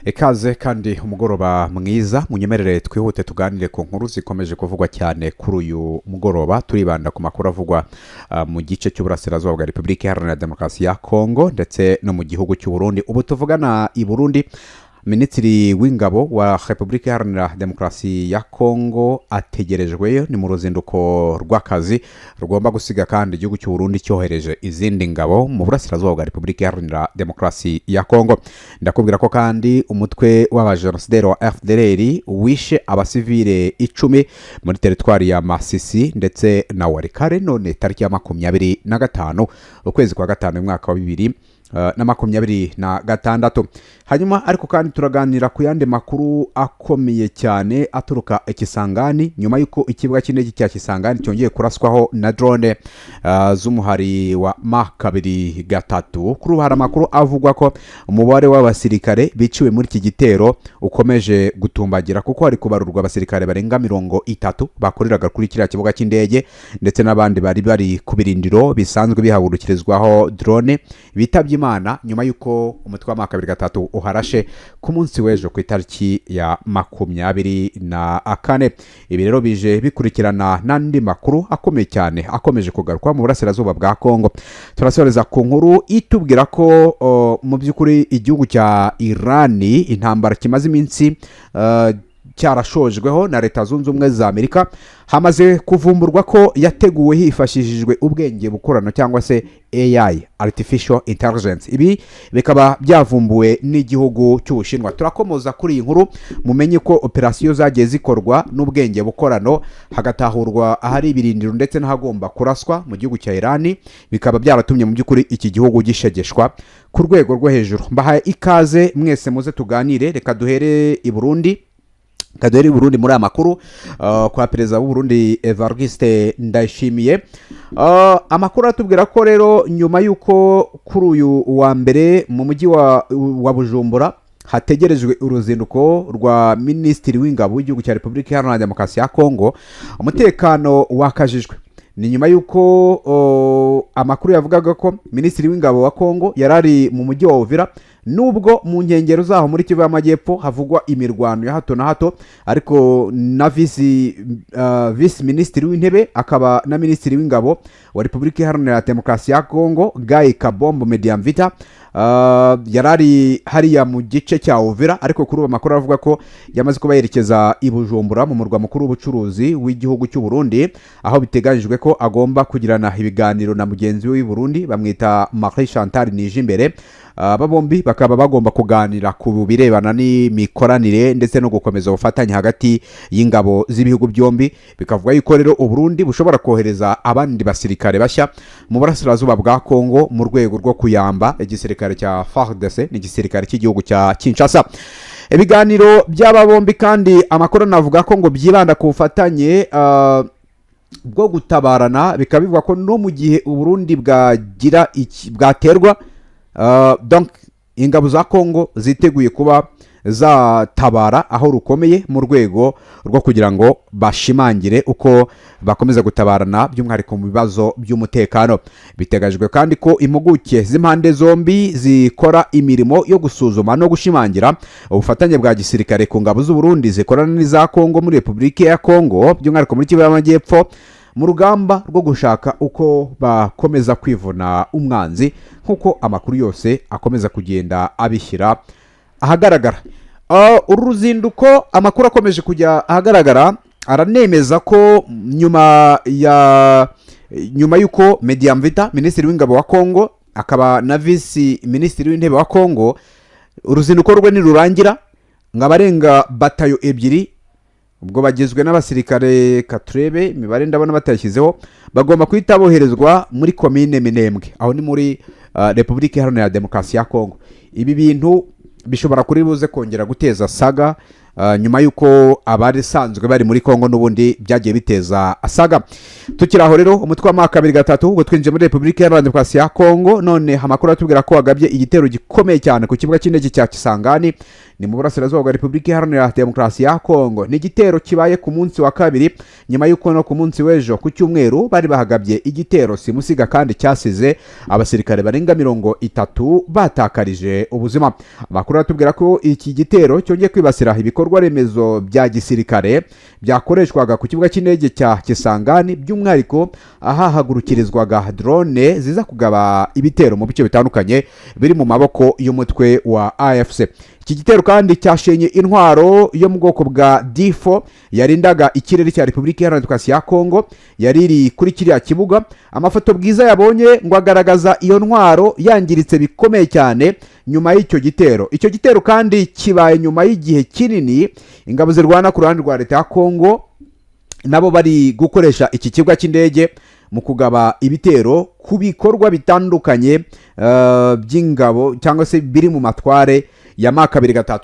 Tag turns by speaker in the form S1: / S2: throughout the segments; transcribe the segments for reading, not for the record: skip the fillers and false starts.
S1: Ikaze kandi umugoroba mwiza munyemerere twihute tuganire ku nkuru zikomeje kuvugwa cyane kuri uyu mugoroba turibanda ku makuru avugwa mu gice cy'uburasirazuba bwa Repubulika Iharanira Demokarasi ya Kongo ndetse no mu gihugu cy'u Burundi. Ubu tuvugana i Burundi, Minisitiri w'ingabo wa Repubulika Iharanira Demokarasi ya Kongo ategerejwe ni mu ruzinduko rw'akazi rugomba gusiga kandi igihugu cy'u Burundi cyohereje izindi ngabo mu burasirazuba bwa Repubulika Iharanira Demokarasi ya Kongo. Ndakubwira ko kandi umutwe w'abajenosideri wa FDLR wishe abasivile 10 muri teritwari ya Masisi ndetse na Walikale none tariki ya 25 ukwezi kwa gatanu mwaka wa 2026. Hanyuma ariko kandi turaganira ku yandi makuru akomeye cyane aturuka Ikisangani nyuma yuko ikibuga cy'indege cya Kisangani cyongeye kuraswaho na drone z'umuhari wa M23. Kuri hari amakuru avugwa ko umubare w'abasirikare biciwe muri iki gitero ukomeje gutumbagira kuko hari kubarurwa abasirikare barenga 30 bakoreraga kuri kiriya kibuga cy'indege ndetse n'abandi bari ku birindiro bisanzwe bihagurukirizwaho drone bitabye Imana nyuma yuko umutwe wa M23 uharashe ku munsi w'ejo ku itariki ya 24. Ibi rero bije bikurikirana n'andi makuru akomeye cyane akomeje kugarukwa mu burasirazuba bwa Kongo. Turasoreza ku nkuru itubwira ko mu by'ukuri igihugu cya Irani intambara kimaze iminsi cyarashojweho na Leta Zunze Ubumwe za Amerika hamaze kuvumburwa ko yateguwe hifashishijwe ubwenge bukorano cyangwa se AI, Artificial Intelligence. Ibi bikaba byavumbuwe n'igihugu cy'Ubushinwa. Turakomoza kuri iyi nkuru mumenye ko operasiyo zagiye zikorwa n'ubwenge bukorano hagatahurwa ahari ibirindiro ndetse n'ahagomba kuraswa mu gihugu cya Irani, bikaba byaratumye mu by'ukuri iki gihugu gishegeshwa ku rwego rwo hejuru. Mbahaye ikaze mwese muze tuganire. Reka duhere i Burundi. Kaderi Burundi muri amakuru kwa perezida w'u Burundi Evariste Ndayishimiye. Amakuru atubwira ko rero nyuma yuko kuri uyu wa mbere mu mujyi wa Bujumbura hategerejwe uruzinduko rwa Minisitiri w'ingabo w'igihugu cya Repubulika Iharanira Demokarasi ya Kongo, umutekano wakajijwe. Ni nyuma yuko amakuru yavugaga ko Minisitiri w'ingabo wa Kongo yarari mu mujyi wa Uvira, nubwo mu nkengero zaho muri Kivu y'Amajyepfo havugwa imirwano ya hato na hato, ariko na vice Minisitiri w'intebe akaba na Minisitiri w'ingabo wa Repubulika Iharanira Demokarasi ya Kongo Guy Kabombo Mediamvita yarari hariya mu gice cya Uvira, ariko kuri ubu amakuru avuga ko yamaze kuba yerekeza i Bujumbura mu murwa mukuru w'ubucuruzi w'igihugu cy'u Burundi, aho biteganyijwe ko agomba kugirana ibiganiro na mugenzi we w'i Burundi bamwita Marie Chantal Nijimbere. Aba bombi bakaba bagomba kuganira ku birebana n'imikoranire ndetse no gukomeza ubufatanye hagati y'ingabo z'ibihugu byombi. Bikavuga yuko rero u Burundi bushobora kohereza abandi basirikare bashya mu burasirazuba bwa Kongo mu rwego rwo kuyamba igisirikare cya FARDC n'igisirikare cy'igihugu cya Kinshasa. Ibiganiro by'aba bombi kandi amakuru navuga ko ngo byibanda ku bufatanye bwo gutabarana, bikaba bivuga ko no mu gihe u Burundi bwaterwa donc ingabo za Kongo ziteguye kuba zatabara aho rukomeye mu rwego rwo kugira ngo bashimangire uko bakomeza gutabarana by'umwihariko mu bibazo by'umutekano. Biteganyijwe kandi ko impuguke z'impande zombi zikora imirimo yo gusuzuma no gushimangira ubufatanye bwa gisirikare ku ngabo z'u Burundi zikorana n'iza Kongo muri Repubulika ya Kongo by'umwihariko muri Kivu y'Amajyepfo mu rugamba rwo gushaka uko bakomeza kwivuna umwanzi, nkuko amakuru yose akomeza kugenda abishyira ahagaragara. Uru ruzinduko amakuru akomeje kujya ahagaragara aranemeza ko nyuma yuko Mediamvita Minisitiri w'ingabo wa Kongo akaba na Vice Minisitiri w'intebe wa Kongo, uruzinduko rwe nirurangira ngabarenga batayo 2 ubwo bagizwe n'abasirikare katurebe imibare ndabona batayishyizeho bagomba kwita boherezwa muri komine Minembwe, aho ni muri Repubulika Iharanira Demokarasi ya Kongo. Ibi bintu bishobora kuri buze kongera guteza saga nyuma yuko abari sanzwe bari muri Kongo n'ubundi byagiye biteza asaga. Tukiraho rero umutwe wa M23 ubwo twinjiye muri Repubulika Iharanira Demokarasi ya Kongo, none amakuru atubwira ko wagabye igitero gikomeye cyane ku kibuga cy'indege cya Kisangani ni mu burasirazuba bwa Repubulika Iharanira Demokarasi ya Kongo. Ni igitero kibaye ku munsi wa kabiri nyuma y'uko no ku munsi w'ejo ku cyumweru bari bahagabye igitero simusiga kandi cyasize abasirikare barenga 30 batakarije ubuzima. Amakuru atubwira ko iki gitero cyongeye kwibasira ibikorwa remezo bya gisirikare byakoreshwaga ku kibuga cy'indege cya Kisangani, by'umwihariko ahahagurukirizwaga drone ziza kugaba ibitero mu bice bitandukanye biri mu maboko y'umutwe wa AFC. Iki gitero kandi cyashenye intwaro yo mu bwoko bwa D4 yarindaga ikirere cya Repubulika Iharanira Demokarasi ya Kongo, yariri kuri kiriya kibuga. Amafoto bwiza yabonye ngo agaragaza iyo ntwaro yangiritse bikomeye cyane nyuma y'icyo gitero. Icyo gitero kandi kibaye nyuma y'igihe kinini ingabo zirwana ku ruhande rwa leta ya Kongo nabo bari gukoresha iki kibuga cy'indege mu kugaba ibitero ku bikorwa bitandukanye by'ingabo cyangwa se biri mu matware ya M23.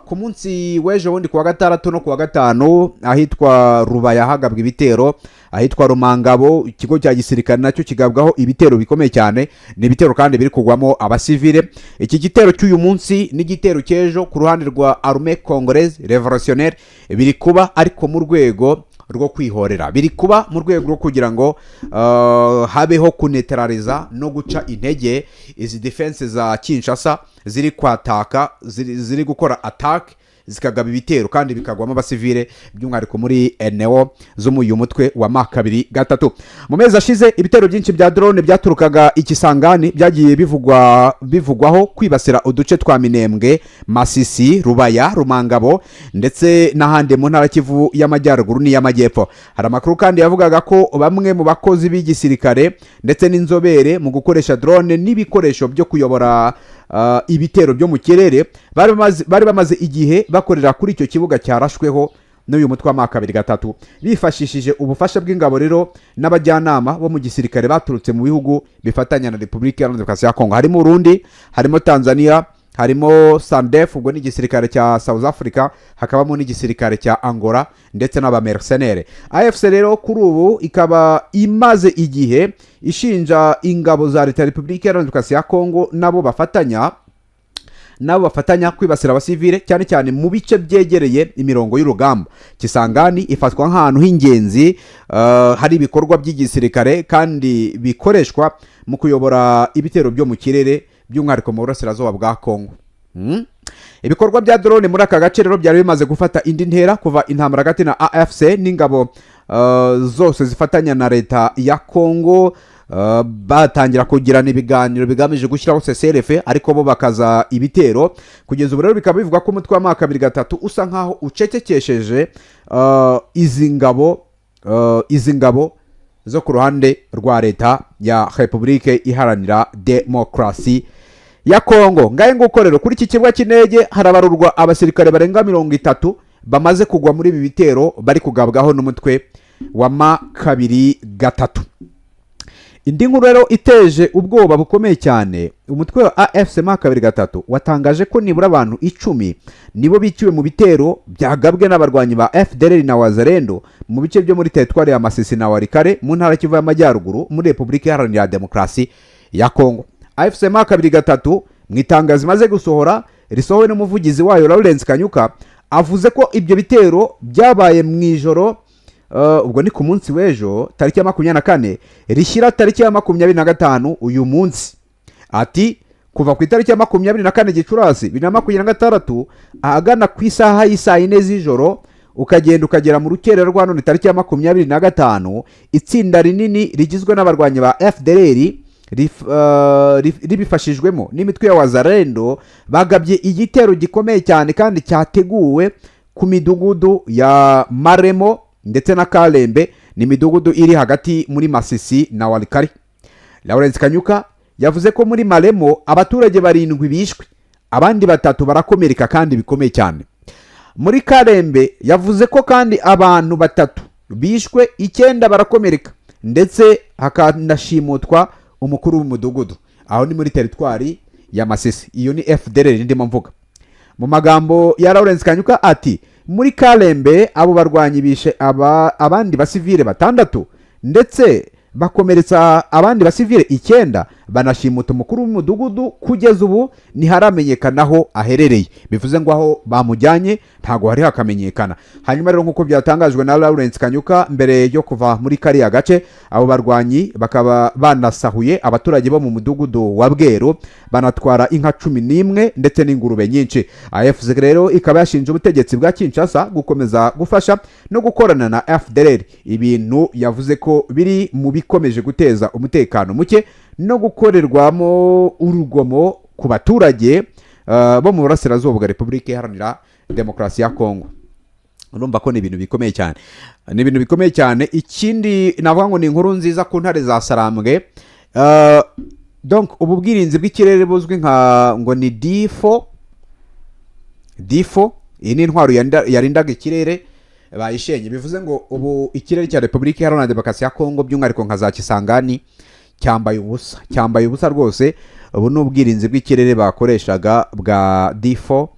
S1: Ku munsi w'ejo wundi kuwa gatandatu no kuwa gatanu ahitwa Rubaya hagabwa ibitero, ahitwa Rumangabo ikigo cya gisirikare nacyo kigabwaho ibitero bikomeye cyane. Ni ibitero kandi biri kugwamo abasivile. Iki gitero cy'uyu munsi n'igitero cyejo ku ruhande rwa Armée Congolaise Révolutionnaire biri kuba ariko mu rwego rwo kwihorera, biri kuba mu rwego rwo kugira ngo habeho kunetraliza no guca intege izi defense za Kinshasa ziri kwataka, ziri gukora attack zikagaba ibitero kandi bikagwamo abasivile by'umwihariko muri eneo zo mu uyu mutwe wa M23. Mu mezi ashize ibitero byinshi bya drone byaturukaga Ikisangani byagiye bivugwaho kwibasira uduce twa Minembwe, Masisi, Rubaya, Rumangabo ndetse n'ahandi mu ntara Kivu y'Amajyaruguru n'iy'Amajyepfo. Hari amakuru kandi yavugaga ko bamwe mu bakozi b'igisirikare ndetse n'inzobere mu gukoresha drone n'ibikoresho byo kuyobora ibitero byo mu kirere bari bamaze igihe bakorera kuri icyo kibuga cyarashweho n'uyu mutwe wa M23 bifashishije ubufasha bw'ingabo rero n'abajyanama bo mu gisirikare baturutse mu bihugu bifatanya na Repubulika Iharanira Demokarasi ya Kongo. Harimo Burundi, harimo Tanzania, harimo SANDF ubwo ni igisirikare cya South Africa, hakabamo n'igisirikare cya Angola ndetse n'abamercenaire. AFC rero kuri ubu ikaba imaze igihe ishinja ingabo za leta ya Repubulika Iharanira Demokarasi ya Kongo nabo bafatanya kwibasira abasivile cyane cyane mu bice byegereye imirongo y'urugamba. Kisangani ifatwa nk'ahantu h'ingenzi hari ibikorwa by'igisirikare kandi bikoreshwa mu kuyobora ibitero byo mu kirere by'umwihariko mu burasirazuba bwa Kongo. Ibikorwa bya drone muri aka gace rero byari bimaze gufata indi ntera kuva intambara hagati na AFC n'ingabo zose zifatanya na leta ya Kongo batangira kugirana ibiganiro bigamije gushyiraho CCRF, ariko bo bakaza ibitero. Kugeza ubu rero bikaba bivuga ko umutwe wa M23 usa nkaho ucecekesheje izi ngabo zo ku ruhande rwa leta ya Repubulika Iharanira Demokarasi ya Kongo. Ngaye nguko rero kuri iki kibuga cy'indege harabarurwa abasirikare barenga 30 bamaze kugwa muri ibi bitero bari kugabwaho n'umutwe wa M23. Indi nkuru rero iteje ubwoba bukomeye cyane, umutwe wa AFC M23 watangaje ko nibura abantu 10 nibo biciwe mu bitero byagabwe n'abarwanyi ba FDLR na Wazalendo mu bice byo muri teritwari ya Masisi na Walikare mu ntara Kivu y'Amajyaruguru muri Repubulika Iharanira Demokarasi ya Kongo. AFC M23 mu itangazo maze gusohora risohowe n'umuvugizi wayo Lawrence Kanyuka avuze ko ibyo bitero byabaye mu ijoro ubwo ni ku munsi w'ejo tariki ya 24 rishyira tariki ya 25 uyu munsi. Ati kuva ku itariki ya 24 Gicurasi 2026 ahagana ku isaha y'isa 4 z'ijoro ukagera mu rukerera rwa none tariki ya 25 itsinda rinini rigizwe n'abarwanyi ba FDLR ribifashijwemo n'imitwe ya Wazalendo bagabye igitero gikomeye cyane kandi cyateguwe ku midugudu ya Maremo ndetse na Kalembe, ni midugudu iri hagati muri Masisi na Walikari. Lawrence Kanyuka yavuze ko muri Maremo abaturage 7 bishwe, abandi 3 barakomereka kandi bikomeye cyane. Muri Kalembe yavuze ko kandi abantu 3 bishwe, 9 barakomereka ndetse hakanashimutwa umukuru w'umudugudu. Aho ni muri teritwari ya Masisi. Iyo ni FDLR ndimo mvuga. Mu magambo ya Lawrence Kanyuka ati muri Kalembe abo barwanyi bishe abandi basivile 6 ndetse bakomeretsa abandi basivile 9, banashimuta umukuru w'umudugudu, kugeza ubu ntiharamenyekana aho aherereye, bivuze ngo aho bamujyanye ntago hari hakamenyekana. Hanyuma rero nk'uko byatangajwe na Lawrence Kanyuka, mbere yo kuva muri kariya gace abo barwanyi bakaba banasahuye abaturage bo mu mudugudu wa Bweru, banatwara inka 11 ndetse n'ingurube nyinshi. AFC rero ikaba yashinje ubutegetsi bwa Kinshasa gukomeza gufasha no gukorana na FDLR, ibintu yavuze ko biri mu bikomeje guteza umutekano muke no gukorerwamo urugomo ku baturage bo mu burasirazuba bwa Repubulika Iharanira Demokarasi ya Kongo. Urumva ko ni ibintu bikomeye cyane, ni ibintu bikomeye cyane. Ikindi navuga ngo ni inkuru nziza ku ntare za Sarambwe. Donc ubu bwirinzi bw'ikirere buzwi nka ngo ni D4, iyi ni intwaro yarindaga ikirere bayishenye, bivuze ngo ubu ikirere cya Repubulika Iharanira Demokarasi ya Kongo by'umwihariko nka za Kisangani cyambaye ubusa rwose. Ubu ni ubwirinzi bw'ikirere bakoreshaga bwa D4.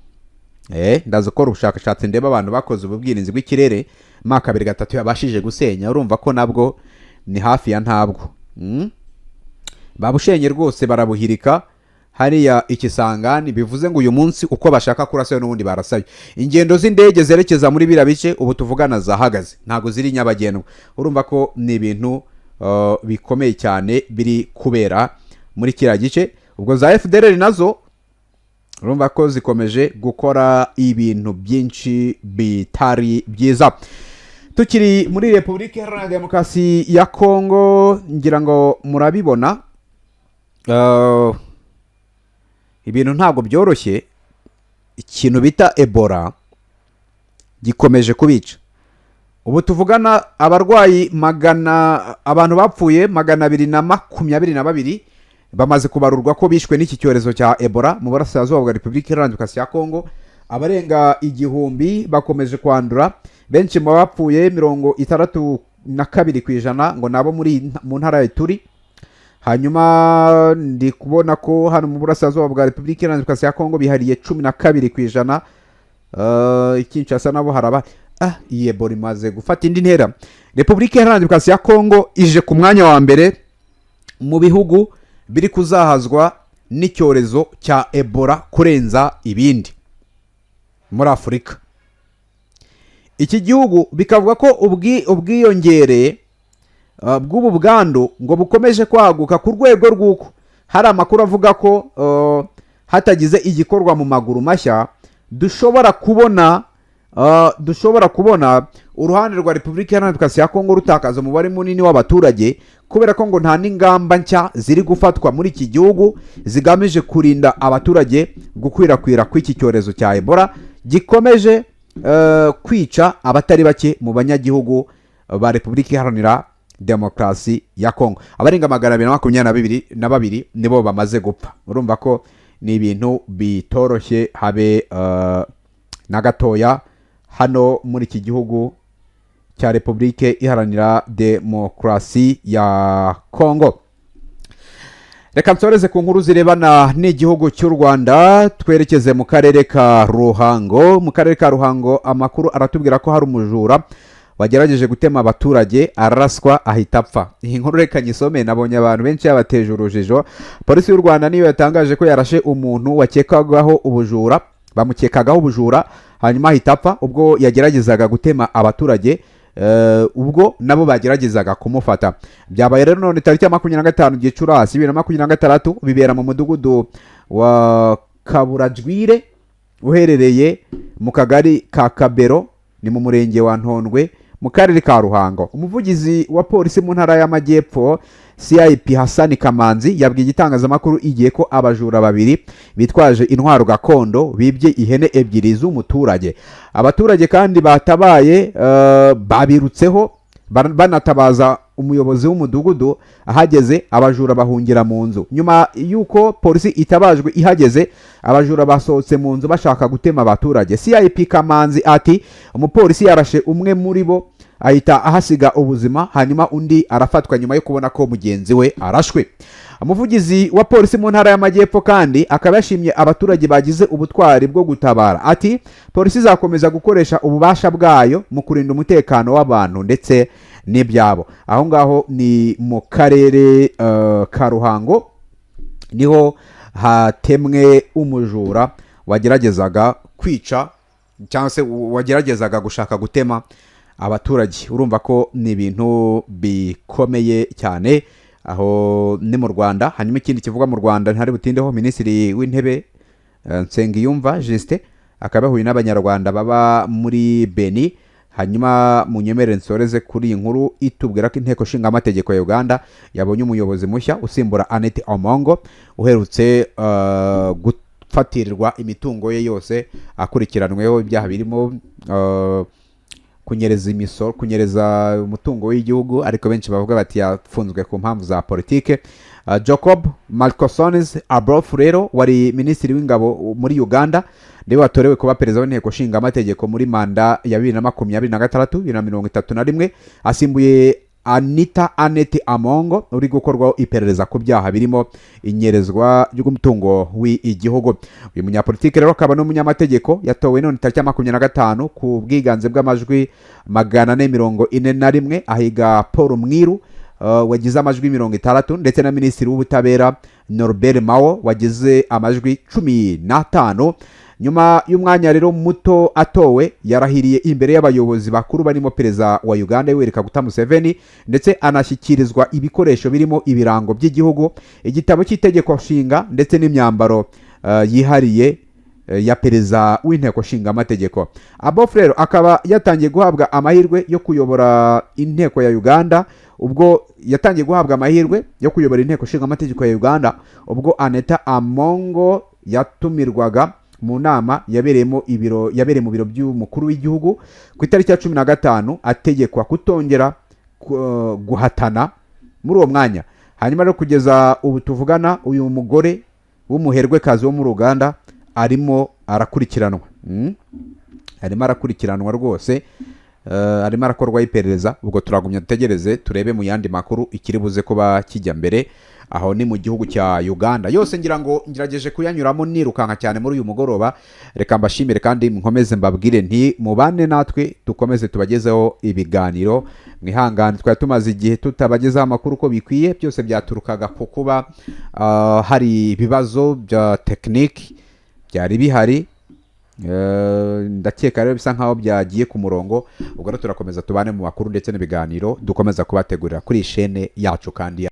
S1: Ndaza ko ubushakashatsi ndeba abantu bakoze ubu bwirinzi bw'ikirere maka 2-3 yabashije gusenya. Urumva ko nabwo ni hafi ya ntabwo babushenye rwose, barabuhirika hariya Ikisangani. Bivuze ngo uyu munsi uko bashaka kurasayo n'ubundi barasayo. Ingendo z'indege zerekeza muri bira bice ubu tuvugana zahagaze, ntago ziri nyabagendwa. Urumva ko ni ibintu bikomeye cyane biri kubera muri kiriya gice. Ubwo za FDLR nazo urumva ko zikomeje gukora ibintu byinshi bitari byiza. Tukiri muri Repubulika Iharanira Demokarasi ya Kongo, ngira ngo murabibona ibintu ntabwo byoroshye. Ikintu bita Ebola gikomeje kubica. Ubu tuvugana abarwayi abantu bapfuye 222 bamaze kubarurwa ko bishwe n'iki cyorezo cya Ebola mu burasirazuba bwa Repubulika Iharanira Demokarasi ya Kongo. Abarenga 1000 bakomeje kwandura, benshi mu bapfuye 62% ngo nabo mu ntara ya Turi. Hanyuma ndi kubona ko hano mu burasirazuba bwa Repubulika Iharanira Demokarasi ya Kongo bihariye 12%. Kinshasa nabo haraba iyi Ebola imaze gufata indi ntera. Repubulika Iharanira Demokarasi ya Kongo ije ku mwanya wa mbere mu bihugu biri kuzahazwa n'icyorezo cya Ebola kurenza ibindi muri Afurika. Iki gihugu bikavuga ko ubwiyongere bw'ubu bwandu ngo bukomeje kwaguka ku rwego rw'uko hari amakuru avuga ko hatagize igikorwa mu maguru mashya dushobora kubona uruhande rwa Repubulika Iharanira Demokarasi ya Kongo rutakaza umubare munini w'abaturage, kubera ko ngo nta n'ingamba nshya ziri gufatwa muri iki gihugu zigamije kurinda abaturage gukwirakwira kw'iki cyorezo cya Ebola gikomeje kwica abatari bake mu banyagihugu ba Repubulika Iharanira Demokarasi ya Kongo. Abarenga 222 nibo bamaze gupfa. Urumva ko ni ibintu bitoroshye habe na gatoya hano muri iki gihugu cya Repubulika Iharanira Demokarasi ya Kongo. Reka nsoreze ku nkuru zirebana n'igihugu cy'u Rwanda, twerekeze mu karere ka Ruhango. Mu karere ka Ruhango amakuru aratubwira ko hari umujura wagerageje gutema abaturage, araswa ahita apfa. Iyi nkuru reka nyisome, nabonye abantu benshi yabateje urujijo. Polisi y'u Rwanda niyo yatangaje ko yarashe umuntu wakekagaho ubujura, bamukekagaho ubujura, hanyuma ahita apfa ubwo yageragezaga gutema abaturage, ubwo nabo bageragezaga kumufata. Byabaye rero none tariki ya 25 Gicurasi 2026, bibera mu mudugudu wa Kaburajwire uherereye mu kagari ka Kabero, ni mu murenge wa Ntondwe mu karere ka Ruhango. Umuvugizi wa polisi mu ntara y'Amajyepfo CIP Hassan Kamanzi yabwiye igitangazamakuru igiye ko abajura babiri bitwaje intwaro gakondo bibye ihene 2 z'umuturage. Abaturage kandi batabaye babirutseho banatabaza umuyobozi w'umudugudu. Ahageze abajura bahungira mu nzu. Nyuma yuko polisi itabajwe ihageze, abajura basohotse mu nzu bashaka gutema abaturage. CIP Kamanzi ati umupolisi yarashe umwe muri bo ahita ahasiga ubuzima, hanyuma undi arafatwa nyuma yo kubona ko mugenzi we arashwe. Umuvugizi wa polisi mu ntara y'Amajyepfo kandi akaba yashimye abaturage bagize ubutwari bwo gutabara. Ati polisi zakomeza gukoresha ububasha bwayo mu kurinda umutekano w'abantu ndetse n'ibyabo. Aho ngaho ni mu karere ka Ruhango niho hatemwe umujura wageragezaga kwica cyangwa se wageragezaga gushaka gutema abaturage. Urumva ko ni ibintu bikomeye cyane, aho ni mu Rwanda. Hanyuma ikindi kivuga mu Rwanda ntari butindeho, minisitiri w'intebe Nsengiyumva Justin akaba yahuye n'abanyarwanda baba muri Beni. Hanyuma munyemere nsoreze kuri iyi nkuru itubwira ko inteko nshinga amategeko ya Uganda yabonye umuyobozi mushya usimbura Annette Omongo uherutse gufatirirwa imitungo ye yose akurikiranweho ibyaha birimo kunyereza imisoro, kunyereza umutungo w'igihugu, ariko benshi bavuga bati yafunzwe ku mpamvu za politike. Jacob Malkosonis Abrof rero wari minisitiri w'ingabo muri Uganda niwe watorewe kuba perezida w'inteko nshinga amategeko muri manda ya 2026-2031, asimbuye Annette Omongo uri gukorwaho iperereza ku byaha birimo inyerezwa ry'umutungo w'igihugu. Uyu munyapolitike rero akaba n'umunyamategeko yatowe none tariki 25 ku bwiganze bw'amajwi 441 ahiga Paul Mwiru wagize amajwi 60, ndetse na minisitiri w'ubutabera Norbert Mao wagize amajwi 15. Nyuma y'umwanya rero muto atowe yarahiriye imbere y'abayobozi bakuru barimo perezida wa Uganda Yoweri Kaguta Museveni, ndetse anashyikirizwa ibikoresho birimo ibirango by'igihugu, igitabo cy'itegeko nshinga ndetse n'imyambaro yihariye ya perezida w'inteko nshinga amategeko. Abof rero akaba yatangiye guhabwa amahirwe yo kuyobora inteko ya Uganda ubwo yatangiye guhabwa amahirwe yo kuyobora inteko nshinga amategeko ya Uganda ubwo Annette Omongo yatumirwaga mu nama yabereye mu biro by'umukuru w'igihugu ku itariki ya 15 ategekwa kutongera guhatana muri uwo mwanya. Hanyuma rero kugeza ubu tuvugana uyu mugore w'umuherwekazi wo mu Uganda arimo arakurikiranwa rwose, arimo arakorwaho iperereza. Ubwo turagumya dutegereze turebe mu yandi makuru ikiri buze kuba kijya mbere. Aho ni mu gihugu cya Uganda yose, ngira ngo ngirageje kuyanyuramo nirukanka cyane muri uyu mugoroba. Reka mbashimire kandi nkomeze mbabwire nti mubane natwe dukomeze tubagezeho ibiganiro. Mwihangane twari tumaze igihe tutabagezaho amakuru uko bikwiye, byose byaturukaga ku kuba hari ibibazo bya tekiniki byari bihari. Ndakeka rero bisa nkaho byagiye ku murongo. Ubwo rero turakomeza tubane mu makuru ndetse n'ibiganiro dukomeza kubategurira kuri shene yacu kandi